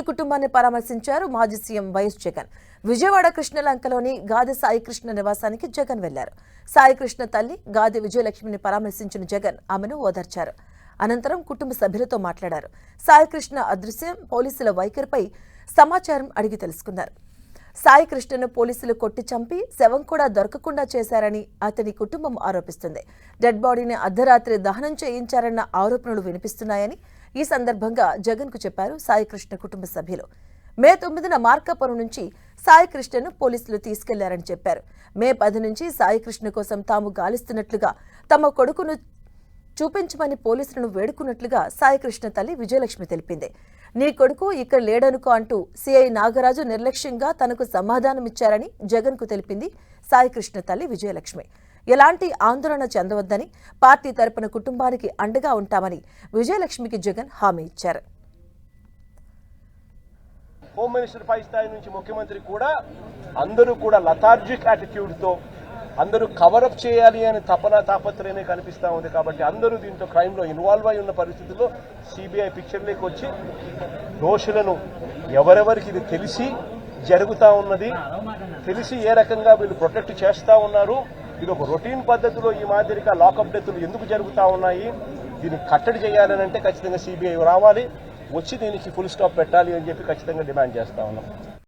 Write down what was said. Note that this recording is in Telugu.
కుటుంబాన్ని పరామర్శించారు మాజీ సీఎం వైఎస్ జగన్. విజయవాడ కృష్ణలంకలోని గాది సాయికృష్ణ నివాసానికి జగన్ వెళ్లారు. సాయికృష్ణ తల్లి గాది విజయలక్ష్మిని పరామర్శించిన జగన్ ఆమెను ఓదార్చారు. అనంతరం కుటుంబ సభ్యులతో మాట్లాడారు. సాయికృష్ణ అదృశ్యం, పోలీసుల వైఖరిపై సమాచారం అడిగి తెలుసుకున్నారు. సాయికృష్ణను పోలీసులు కొట్టి చంపి శవం కూడా దొరకకుండా చేశారని అతని కుటుంబం ఆరోపిస్తుంది. డెడ్ బాడీని అర్ధరాత్రి దహనం చేయించారన్న ఆరోపణలు వినిపిస్తున్నాయని ఈ సందర్భంగా జగన్ కు చెప్పారు సాయికృష్ణ కుటుంబ సభ్యులు. మే 9న మార్కాపురం నుంచి సాయికృష్ణను పోలీసులు తీసుకెళ్లారని చెప్పారు. మే 10 నుంచి సాయికృష్ణ కోసం తాము గాలిస్తున్నట్లుగా తమ కొడుకును చూపించమని పోలీసులను వేడుకున్నట్లుగా సాయికృష్ణ తల్లి విజయలక్ష్మి తెలిపింది. నీ కొడుకు ఇక్కడ లేడనుకో అంటూ సిఐ నాగరాజు నిర్లక్ష్యంగా తనకు సమాధానమిచ్చారని జగన్ కు తెలిపింది సాయికృష్ణ తల్లి విజయలక్ష్మి. ఎలాంటి ఆందోళన చెందవద్దని, పార్టీ తరపున కుటుంబానికి అండగా ఉంటామని విజయలక్ష్మికి జగన్ హామీ ఇచ్చారు. హోమ్ మినిస్టర్ పై స్థాయి నుంచి ముఖ్యమంత్రి కూడా అందరూ కూడా లథార్జిక్ యాటిట్యూడ్ తో అందరూ కవరప్ చేయాలి అని తాపత్రయమే కనిపిస్తా ఉంది. కాబట్టి అందరూ దీంతో క్రైమ్ లో ఇన్వాల్వ్ అయి ఉన్న పరిస్థితుల్లో సిబిఐ పిక్చర్లోకి వచ్చి దోషులను ఎవరెవరికి ఇది తెలిసి జరుగుతా ఉన్నది, తెలిసి ఏ రకంగా వీళ్ళు ప్రొటెక్ట్ చేస్తా ఉన్నారు, ఇది ఒక రొటీన్ పద్ధతిలో ఈ మాదిరిగా లాకప్ డెత్తులు ఎందుకు జరుగుతా ఉన్నాయి, దీన్ని కట్టడి చేయాలని అంటే ఖచ్చితంగా సిబిఐ రావాలి, వచ్చి దీనికి ఫుల్ స్టాప్ పెట్టాలి అని చెప్పి ఖచ్చితంగా డిమాండ్ చేస్తా ఉన్నాం.